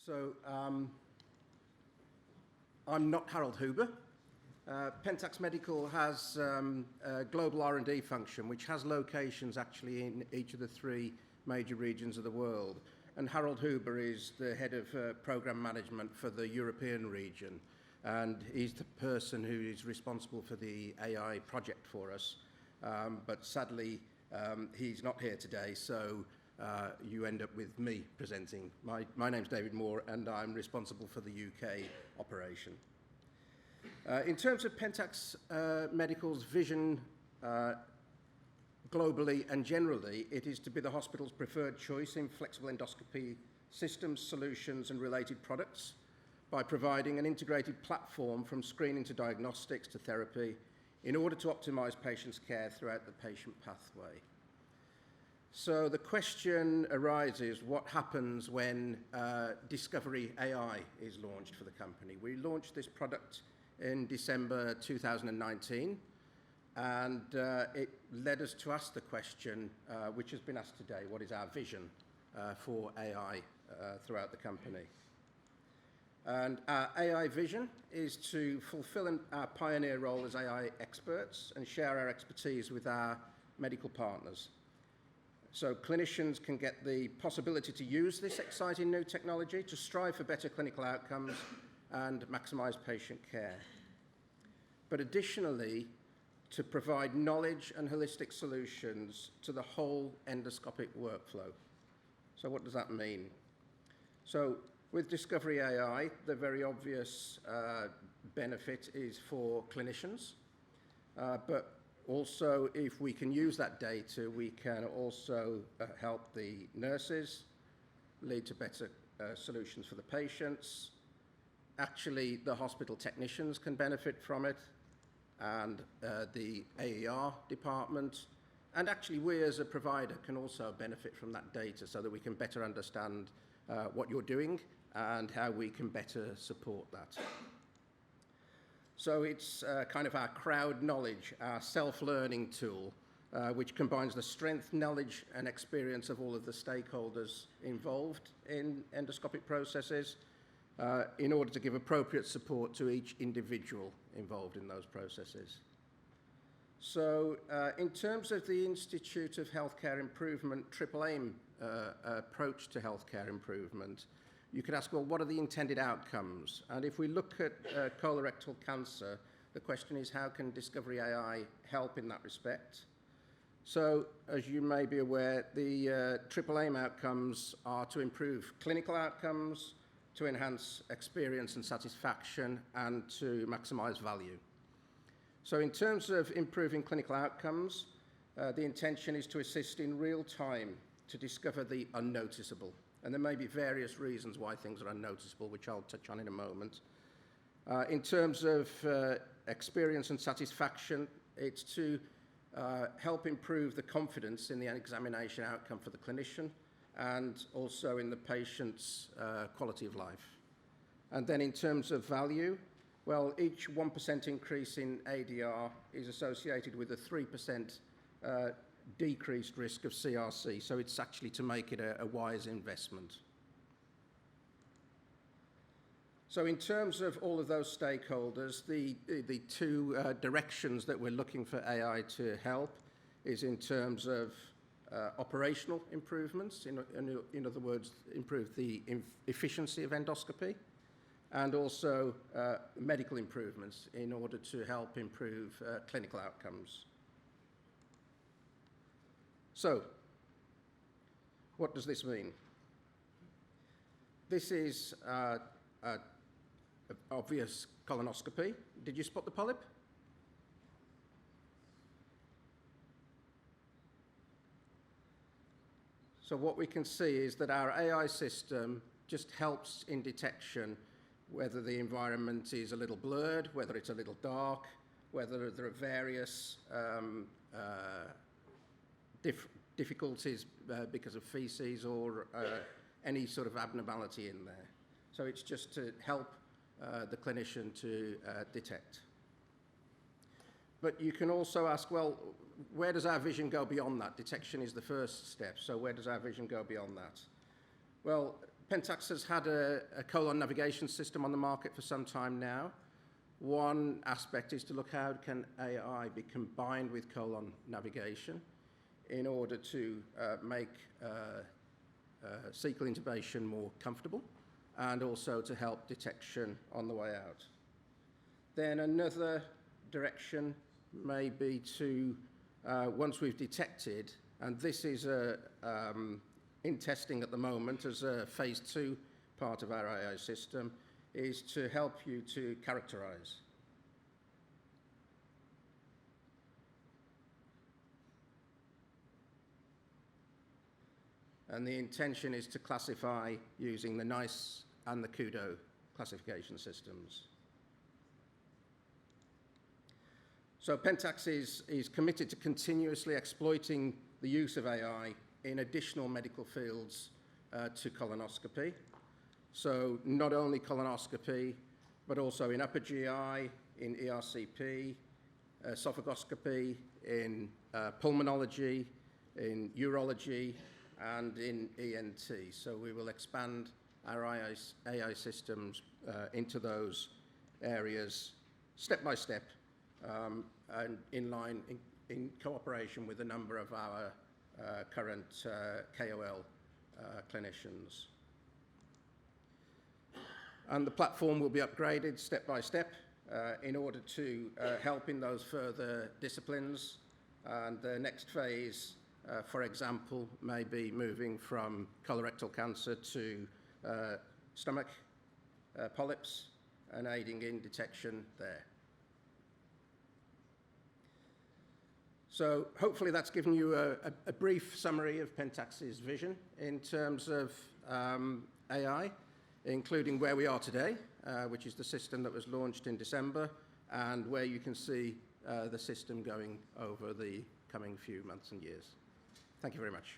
So I'm not Harold Huber. Pentax Medical has a global R&D function which has locations actually in each of the three major regions of the world. And Harold Huber is the head of program management for the European region. And he's the person who is responsible for the AI project for us. But sadly, he's not here today, so you end up with me presenting. My name's David Moore, and I'm responsible for the UK operation. In terms of Pentax Medical's vision globally and generally, it is to be the hospital's preferred choice in flexible endoscopy systems, solutions, and related products by providing an integrated platform from screening to diagnostics to therapy in order to optimize patients' care throughout the patient pathway. So the question arises, what happens when Discovery AI is launched for the company? We launched this product in December 2019, and it led us to ask the question, which has been asked today, what is our vision for AI throughout the company? And our AI vision is to fulfill our pioneer role as AI experts and share our expertise with our medical partners. So clinicians can get the possibility to use this exciting new technology to strive for better clinical outcomes and maximize patient care. But additionally, to provide knowledge and holistic solutions to the whole endoscopic workflow. So what does that mean? So with Discovery AI, the very obvious benefit is for clinicians, but also if we can use that data, we can also help the nurses, lead to better solutions for the patients. Actually, the hospital technicians can benefit from it, and the AER department, and actually we as a provider can also benefit from that data so that we can better understand what you're doing and how we can better support that. So it's kind of our crowd knowledge, our self-learning tool, which combines the strength, knowledge, and experience of all of the stakeholders involved in endoscopic processes in order to give appropriate support to each individual involved in those processes. So in terms of the Institute of Healthcare Improvement triple aim approach to healthcare improvement, you could ask, well, what are the intended outcomes? And if we look at colorectal cancer, the question is, how can Discovery AI help in that respect? So, as you may be aware, the triple aim outcomes are to improve clinical outcomes, to enhance experience and satisfaction, and to maximize value. So in terms of improving clinical outcomes, the intention is to assist in real time to discover the unnoticeable. And there may be various reasons why things are unnoticeable, which I'll touch on in a moment. In terms of experience and satisfaction, it's to help improve the confidence in the examination outcome for the clinician and also in the patient's quality of life. And then in terms of value, well, each 1% increase in ADR is associated with a 3% decreased risk of CRC, so it's actually to make it a wise investment. So in terms of all of those stakeholders, the two directions that we're looking for AI to help is in terms of operational improvements, in other words, improve the efficiency of endoscopy, and also medical improvements in order to help improve clinical outcomes. So, what does this mean? This is an obvious colonoscopy. Did you spot the polyp? So what we can see is that our AI system just helps in detection whether the environment is a little blurred, whether it's a little dark, whether there are various difficulties because of feces or any sort of abnormality in there. So it's just to help the clinician to detect. But you can also ask, well, where does our vision go beyond that? Detection is the first step, so where does our vision go beyond that? Well, Pentax has had a colon navigation system on the market for some time now. One aspect is to look how can AI be combined with colon navigation in order to make cecal intubation more comfortable and also to help detection on the way out. Then another direction may be to, once we've detected, and this is in testing at the moment as a phase 2 part of our AI system, is to help you to characterize. And the intention is to classify using the NICE and the CUDO classification systems. So Pentax is committed to continuously exploiting the use of AI in additional medical fields to colonoscopy. So not only colonoscopy, but also in upper GI, in ERCP, esophagoscopy, in pulmonology, in urology, and in ENT. So we will expand our AI systems into those areas step by step and in cooperation with a number of our current KOL clinicians. And the platform will be upgraded step by step in order to help in those further disciplines. And the next phase, for example, may be moving from colorectal cancer to stomach polyps and aiding in detection there. So hopefully that's given you a brief summary of Pentax's vision in terms of AI, including where we are today, which is the system that was launched in December, and where you can see the system going over the coming few months and years. Thank you very much.